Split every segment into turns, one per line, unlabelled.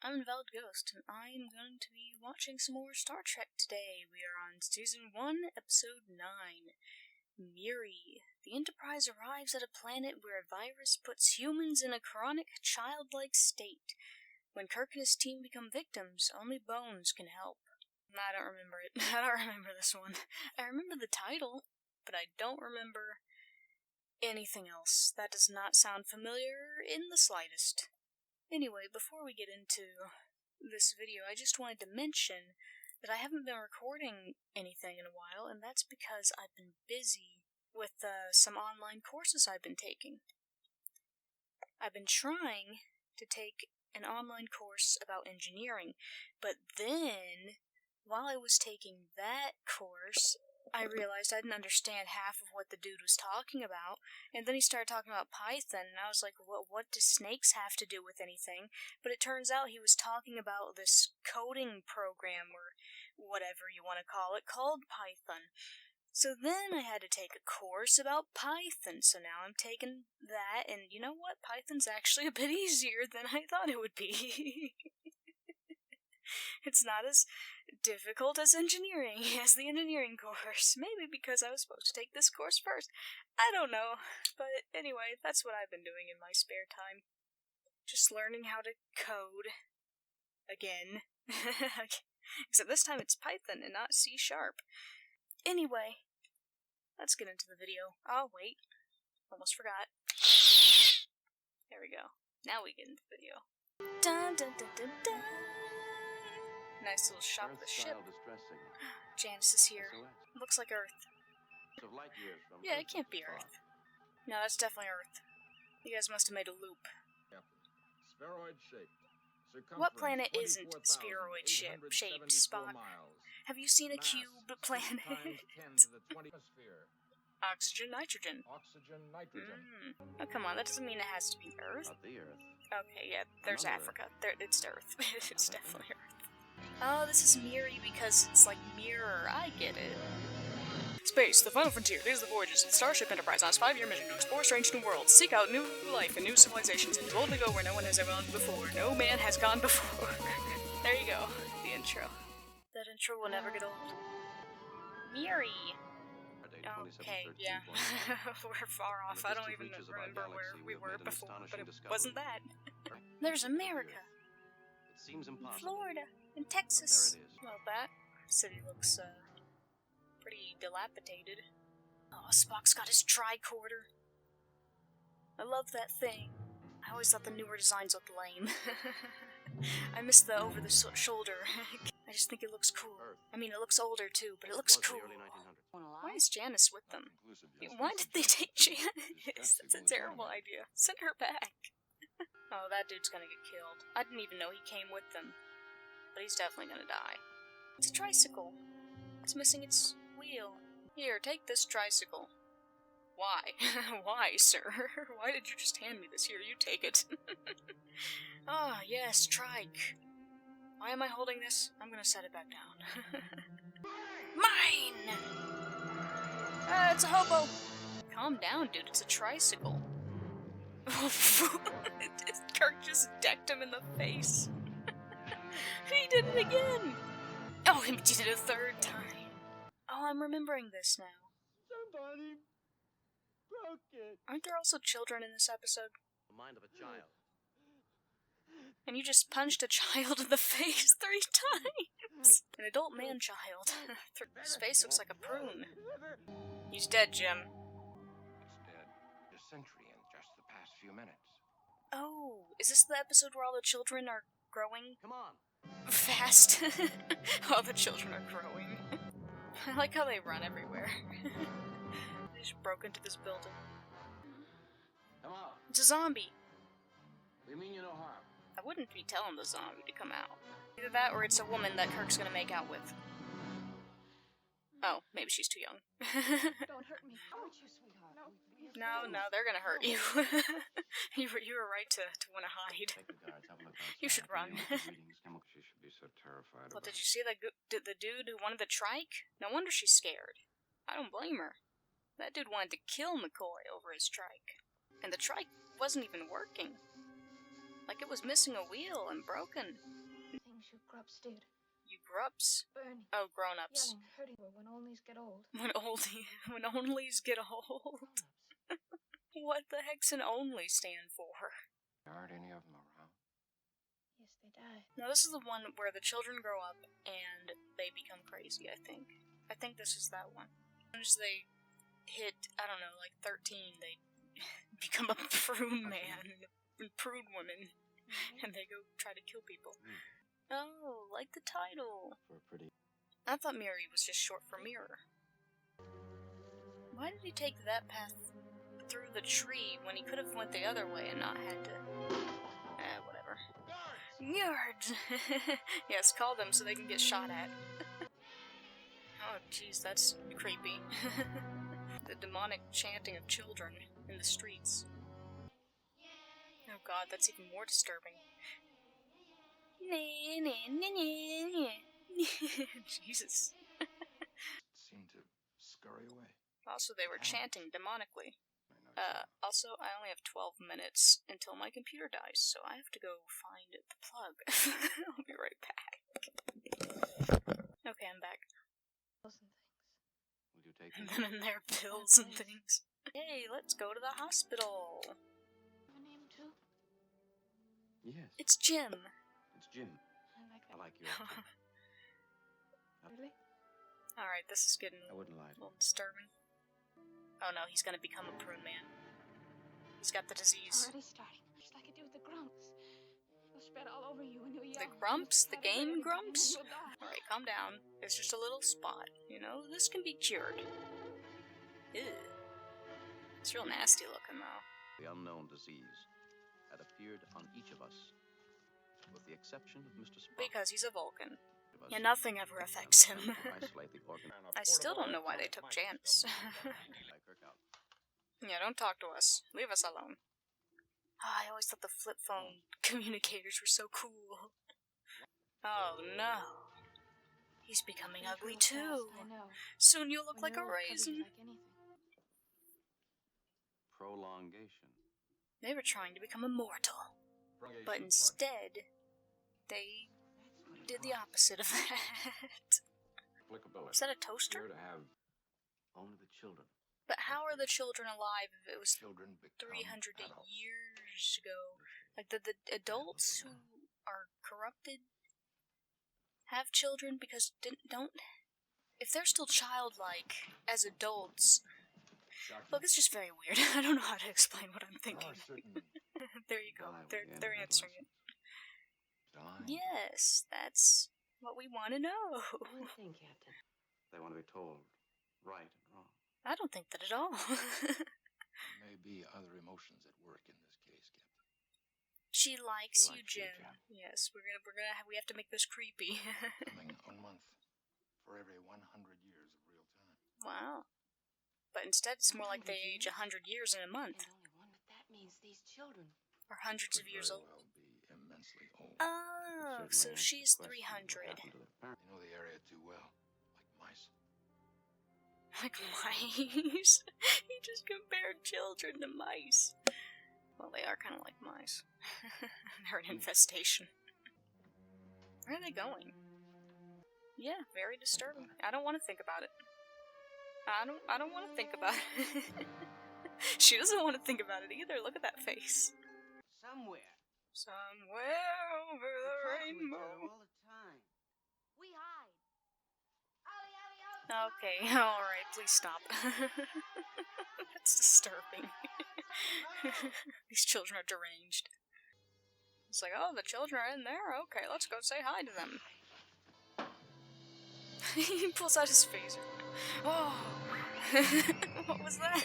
I'm Invalid Ghost, and I'm going to be watching some more Star Trek today. We are on Season 1, Episode 9, Miri. The Enterprise arrives at a planet where a virus puts humans in a chronic, childlike state. When Kirk and his team become victims, only Bones can help. I don't remember it. I don't remember this one. I remember the title, but I don't remember anything else. That does not sound familiar in the slightest. Anyway, before we get into this video, I just wanted to mention that I haven't been recording anything in a while, and that's because I've been busy with some online courses I've been taking. I've been trying to take an online course about engineering, but then, while I was taking that course, I realized I didn't understand half of what the dude was talking about, and then he started talking about Python, and I was like, what do snakes have to do with anything? But it turns out he was talking about this coding program, or whatever you want to call it, called Python. So then I had to take a course about Python, so now I'm taking that, and you know what? Python's actually a bit easier than I thought it would be. It's not as difficult as engineering, as the engineering course. Maybe because I was supposed to take this course first. I don't know. But anyway, that's what I've been doing in my spare time. Just learning how to code. Again. Except this time it's Python and not C#. Anyway, let's get into the video. Oh, wait. Almost forgot. There we go. Now we get into the video. Dun dun dun dun dun! Nice little shot of the ship. Janice is here. Looks like Earth. Yeah, it can't be Earth. No, that's definitely Earth. You guys must have made a loop. What planet isn't spheroid-shaped, Spock? Have you seen a cube planet? Oxygen, nitrogen. Oh, come on, that doesn't mean it has to be Earth. Okay, yeah, there's Africa. It's Earth. It's definitely Earth. Oh, this is Miri because it's like mirror. I get it. Space, the final frontier. These are the voyages of the Starship Enterprise on its 5-year mission to explore strange new worlds, seek out new life and new civilizations, and boldly go where no one has ever gone before. No man has gone before. There you go. The intro. That intro will never get old. Miri. Okay, yeah. We're far off. I don't even remember where we were before, but it wasn't that. There's America. Florida and Texas. Well, that city looks pretty dilapidated. Oh, Spock's got his tricorder. I love that thing. I always thought the newer designs looked lame. I miss the over-the-shoulder. I just think it looks cool. I mean, it looks older too, but it looks cool. Why is Janice with them? Why did they take Janice? That's a terrible idea. Send her back. Oh, that dude's gonna get killed. I didn't even know he came with them. But he's definitely gonna die. It's a tricycle. It's missing its wheel. Here, take this tricycle. Why? Why, sir? Why did you just hand me this? Here, you take it. Ah, yes, trike. Why am I holding this? I'm gonna set it back down. Mine! It's a hobo! Calm down, dude. It's a tricycle. Kirk just decked him in the face. He did it again! Oh, he did it a third time. Oh, I'm remembering this now.
Somebody broke it.
Aren't there also children in this episode?
The mind of a child.
And you just punched a child in the face 3 times! An adult man-child. His face looks like a prune. He's dead, Jim.
It's dead. A century in just the past few minutes.
Oh, is this the episode where all the children are growing?
Come on.
Fast. All the children are growing. I like how they run everywhere. They just broke into this building.
Come on.
It's a zombie.
We mean you no harm.
I wouldn't be telling the zombie to come out. Either that or it's a woman that Kirk's gonna make out with. Oh, maybe she's too young.
Don't hurt me. Aren't you, sweetheart?
No, they're gonna hurt you. You were right to want to hide. You should run.
She should be so terrified.
Well, did you see the dude who wanted the trike? No wonder she's scared. I don't blame her. That dude wanted to kill McCoy over his trike. And the trike wasn't even working. Like it was missing a wheel and broken.
grown-ups, dude.
You grups?
Burning.
Oh, grown-ups.
Yelling, hurting when onlys get old.
When onlys get old. What the heck's an only stand for?
Aren't any of them around?
Yes, they die.
Now this is the one where the children grow up and they become crazy, I think. I think this is that one. As soon as they hit, I don't know, like 13, they become a prune man and prude woman, and they go try to kill people. Oh, like the title. I thought Miri was just short for mirror. Why did he take that path through the tree when he could have went the other way and not had to... whatever. Guards! Yes, call them so they can get shot at. Oh, jeez, that's creepy. The demonic chanting of children in the streets. Oh god, that's even more disturbing. Jesus.
Seemed to scurry away.
Also, they were chanting demonically. Also, I only have 12 minutes until my computer dies, so I have to go find the plug. I'll be right back. Okay, I'm back.
Pills and things.
Will you take
And then in there, pills and things. Hey, let's go to the hospital.
Her name too?
Yes.
It's Jim.
It's Jim.
I like that.
I like yours too.
Really?
Alright, this is getting
I wouldn't lie
a
to
little disturbing. Oh no, he's gonna become a prune man. He's got the disease.
Already starting. Just like I do with the grumps. They'll spread all over you when you're young.
The grumps? The
Have it
game
ready,
grumps?
and then you'll die.
Alright, calm down. It's just a little spot, you know? This can be cured. Ew. It's real nasty looking, though.
The unknown disease had appeared on each of us, with the exception of Mr. Spock.
Because he's a Vulcan. Yeah, nothing ever affects him. I still don't know why they took Janice. Yeah, don't talk to us. Leave us alone. Oh, I always thought the flip phone communicators were so cool. Oh no. He's becoming
They
ugly
grow
too.
fast, I know.
Soon you'll look
When
like a
you're old,
raisin.
cover you like anything.
Prolongation.
They were trying to become immortal. But instead, they did the opposite of that. Is that a toaster?
Here to have
Only the children.
But how are the children alive if it was
children become
300
adults.
years ago? Like, the adults who are corrupted have children because don't... If they're still childlike as adults... Look, it's just very weird. I don't know how to explain what I'm thinking. There you go. They're answering it. Yes, that's what we want to know.
One thing, Captain.
They want to be told right and wrong.
I don't think that at all.
There may be other emotions at work in this case, Captain.
She likes you,
likes you,
Jim.
Jim.
Yes, we have to make this creepy.
Coming a month for every 100 years of real time.
Wow. But instead, it's more like they age 100 years in a month.
And only one, but that means these children.
Or hundreds of
Could
years
very
old.
well be immensely old.
Oh, so
Certainly
she's
answers the question
300.
of what happened to their parents.
You know the area too well, like mice.
Like mice? He just compared children to mice. Well, they are kind of like mice. They're an infestation. Where are they going? Yeah, very disturbing. I don't want to think about it. I don't want to think about it. She doesn't want to think about it either. Look at that face.
Somewhere.
Somewhere over the rainbow.
All the time.
We hide.
Okay, alright, please stop. That's disturbing. These children are deranged. It's like, oh, the children are in there? Okay, let's go say hi to them. He pulls out his phaser. Oh! What was that?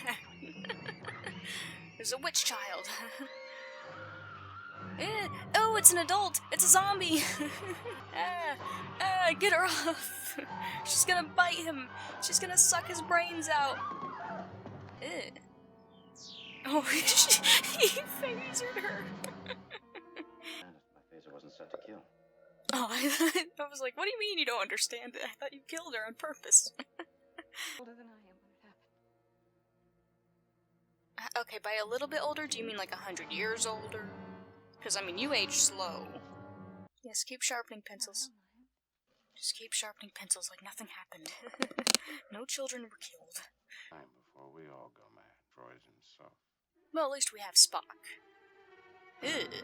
There's a witch child. Oh, it's an adult! It's a zombie! Get her off! She's gonna bite him! She's gonna suck his brains out! Oh, he phasered her!
My phaser wasn't set to kill.
Oh, I was like, what do you mean you don't understand it? I thought you killed her on purpose.
Older than I am when it happened.
Okay, by a little bit older, do you mean like 100 years older? Because, I mean, you age slow. Yes, keep sharpening pencils. Just keep sharpening pencils like nothing happened. No children were killed.
Time before we all go mad, Troyes and stuff.
Well, at least we have Spock. Ugh.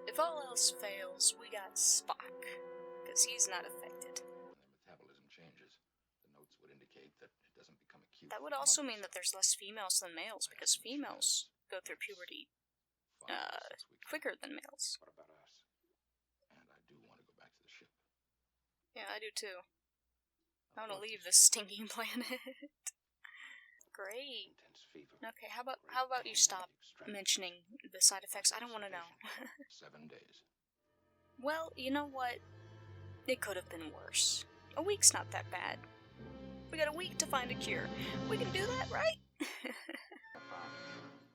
If all else fails, we got Spock. Because he's not affected.
When their metabolism changes, the notes would indicate that it doesn't become acute.
That would also mean that there's less females than males, because females go through puberty quicker than males.
What about us? And I do want to go back to the ship.
Yeah, I do too. I want to leave this stinking planet. Great.
Intense fever.
Okay, how about you stop mentioning the side effects? I don't want to know.
7 days.
Well, you know what? It could have been worse. A week's not that bad. We got a week to find a cure. We can do that, right?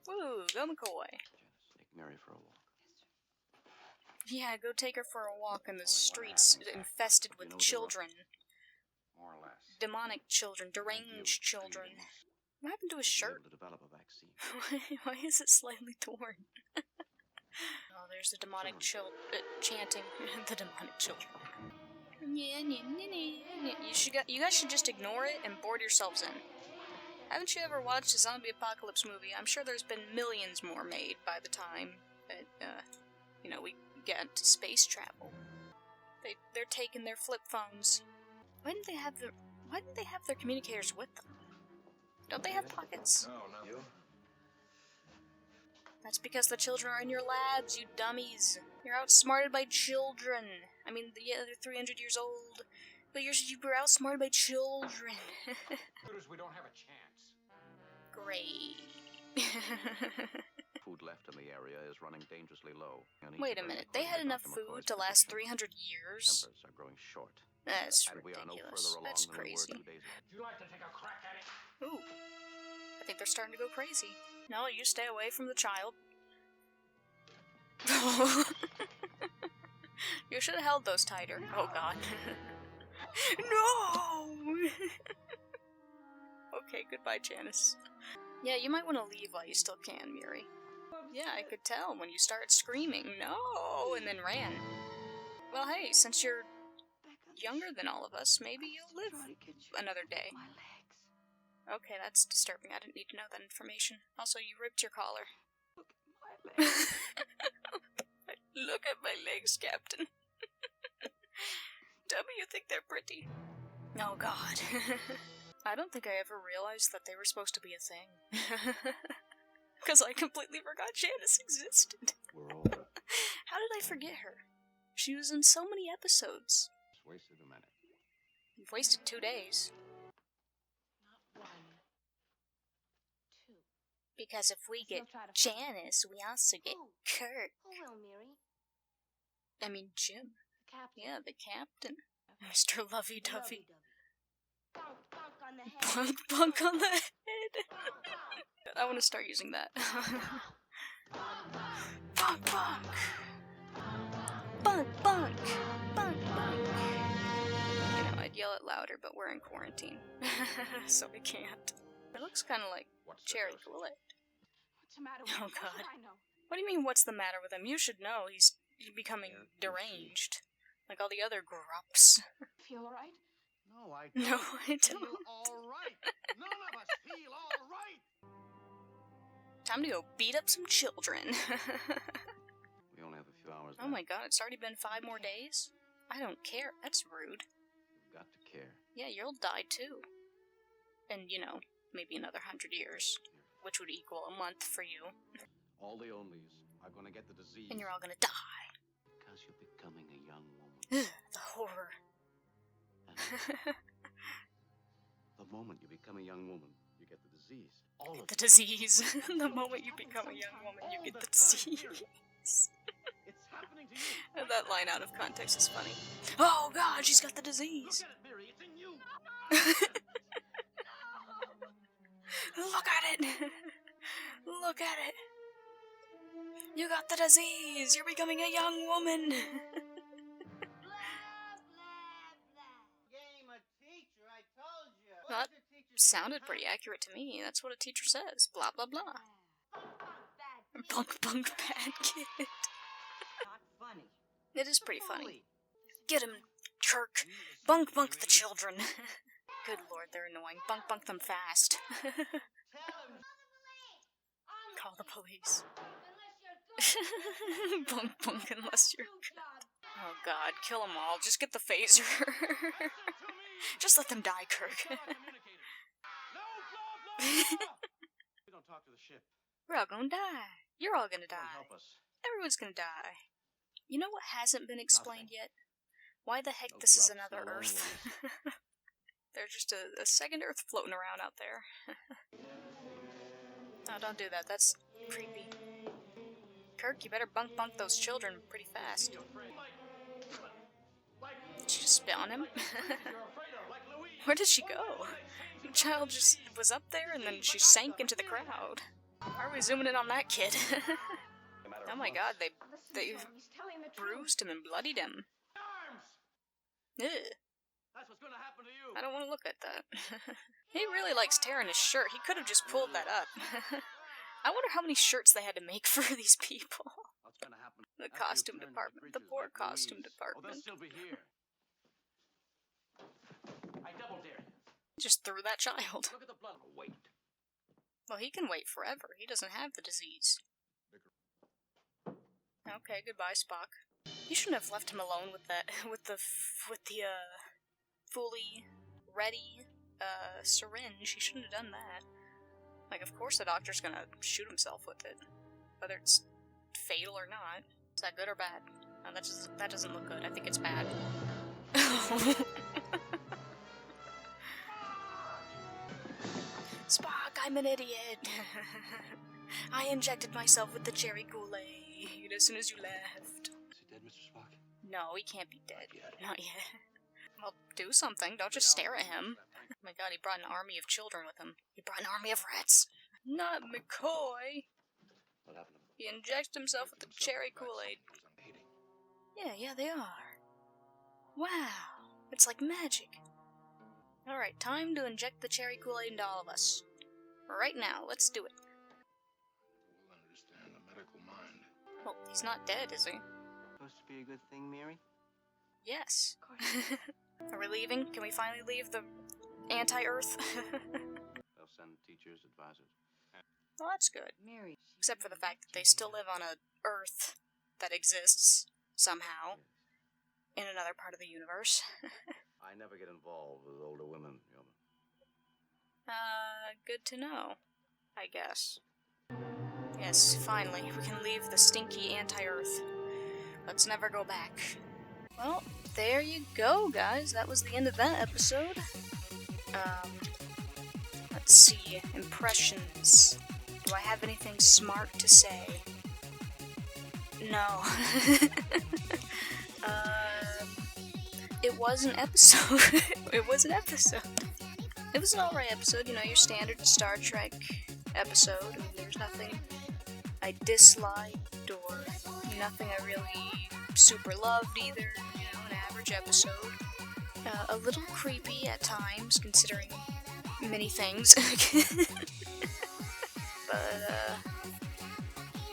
Woo, go McCoy.
Janice, take Miri for a walk.
Yeah, go take her for a walk in the streets infested with children.
More or less.
Demonic children, deranged children. What happened to his shirt?
To develop a vaccine.
Why is it slightly torn? Oh, there's the demonic chanting. The demonic children. You guys should just ignore it and board yourselves in. Haven't you ever watched a zombie apocalypse movie? I'm sure there's been millions more made by the time that, we get to space travel. They're taking their flip phones. Why didn't they have their communicators with them? Don't they have pockets?
No, not you.
That's because the children are in your labs, you dummies. You're outsmarted by children. I mean, yeah, they're 300 years old, but you were outsmarted by children.
We don't have a chance.
Great.
Food left in the area is running dangerously low.
Wait a minute, they had enough food to last 300 years?
Tempers are growing short.
That's
And we are no
ridiculous.
further along
That's
than we were
crazy.
2 days ago.
Would you like to take a crack at it?
Ooh. I think they're starting to go crazy. No, you stay away from the child. You should have held those tighter. Oh god. No! Okay, goodbye, Janice. Yeah, you might want to leave while you still can, Miri. Yeah, I could tell when you started screaming, no, and then ran. Well, hey, since you're younger than all of us, maybe you'll live another day. Okay, that's disturbing. I didn't need to know that information. Also, you ripped your collar. Look at my legs, Captain. Tell me you think they're pretty. Oh, God. I don't think I ever realized that they were supposed to be a thing. Because I completely forgot Janice existed.
We're over.
How did I forget her? She was in so many episodes.
Just wasted a minute.
You've wasted 2 days.
Not 1, 2.
Because if we get
Still try to
Janice, we also get Kurt.
Who will, Miri?
I mean, Jim.
The captain.
Yeah, the captain. Mr. Lovey-Dovey.
Bunk, bunk on the head.
Bunk Bunk on the head. I want to start using that. Bunk Bunk. Bunk Bunk. Bunk Bunk. I'd yell it louder, but we're in quarantine. So we can't. It looks kind of like cherry bullet.
What's the matter with
Oh,
him? How
God.
should I know?
What do you mean, what's the matter with him? You should know. He's becoming deranged. Like all the other grups.
Feel alright?
No, I
No, I
Feel
don't.
all right. None of us feel all right.
Time to go beat up some children.
We only have a few hours
Oh my god, it's already been 5 more days? I don't care. That's rude.
You've got to care.
Yeah, you'll die too. And, maybe another 100 years. Which would equal a month for you.
All the onlys are going to get the disease.
And you're all gonna die.
Because you're becoming a young woman.
Ugh, the horror.
And the moment you become a young woman, you get the disease. All of
The
it.
disease. The moment you become a young woman, you get the disease.
It's happening to you.
That line out of context is funny. Oh god, she's got the disease.
Look at it, Miri. It's in you.
Look at it. Look at it. You got the disease. You're becoming a young woman. That sounded pretty accurate to me. That's what a teacher says. Blah, blah, blah. Bunk Bunk bad kid.
Not funny.
It is pretty funny. Get him, Kirk, Bunk Bunk the children. Good lord, they're annoying. Bunk Bunk them fast. Call the police. Bunk Bunk unless you're good. Oh god, kill them all. Just get the phaser. Just let them die, Kirk.
We don't talk to the ship.
We're all gonna die. You're all gonna die.
Help us.
Everyone's gonna die. You know what hasn't been explained yet? Why the heck this is another Earth? There's just a second Earth floating around out there. No, don't do that. That's creepy. Kirk, you better bunk bunk those children pretty fast. Did she just spit on him? Where did she go? The child just was up there and then she sank into the crowd. Why are we zooming in on that kid? Oh my god, they bruised him and bloodied him. Ugh.
That's what's gonna happen to you.
I don't want to look at that. He really likes tearing his shirt. He could have just pulled that up. I wonder how many shirts they had to make for these people.
What's gonna happen?
The costume department. The poor costume department.
Oh, they'll still be here. I double dare you.
Just threw that child.
Look at the blood. Wait.
Well, he can wait forever. He doesn't have the disease. Okay, goodbye, Spock. You shouldn't have left him alone with that, with the fully ready, syringe. He shouldn't have done that. Like, of course the doctor's gonna shoot himself with it. Whether it's fatal or not. Is that good or bad? No, that doesn't look good. I think it's bad. Spock, I'm an idiot. I injected myself with the cherry Kool-Aid as soon as you left.
Is he dead, Mr. Spock?
No, he can't be dead. Not yet. Well, do something. Don't just stare at him. Oh my god, he brought an army of children with him. He brought an army of rats. Not McCoy.
What happened to him?
He injects himself with the cherry Kool-Aid. Yeah, they are. Wow, it's like magic. Alright, time to inject the cherry Kool-Aid into all of us. Right now, let's do it.
Will understand the medical mind.
Well, he's not dead, is he?
Supposed to be a good thing, Miri?
Yes. Are we leaving? Can we finally leave the anti-Earth?
They'll send teachers, advisors.
Well, that's good.
Miri.
Except for the fact that they still live on a Earth that exists, somehow, in another part of the universe.
I never get involved with older women, Yeoman.
Good to know, I guess. Yes, finally, we can leave the stinky anti-Earth. Let's never go back. Well, there you go, guys. That was the end of that episode. Let's see. Impressions. Do I have anything smart to say? No. It was an episode. It was an episode. It was an alright episode, you know, your standard Star Trek episode. I mean, there's nothing I disliked or nothing I really super loved either. You know, an average episode. A little creepy at times, considering many things. But,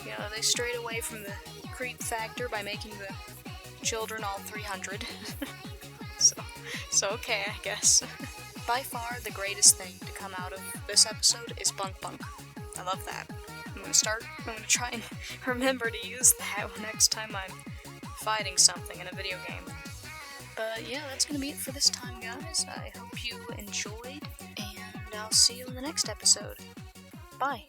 you know, they strayed away from the creep factor by making the children all 300. So okay, I guess. By far, the greatest thing to come out of this episode is Bunk Bunk. I love that. I'm gonna try and remember to use that next time I'm fighting something in a video game. But yeah, that's gonna be it for this time, guys. I hope you enjoyed, and I'll see you in the next episode. Bye.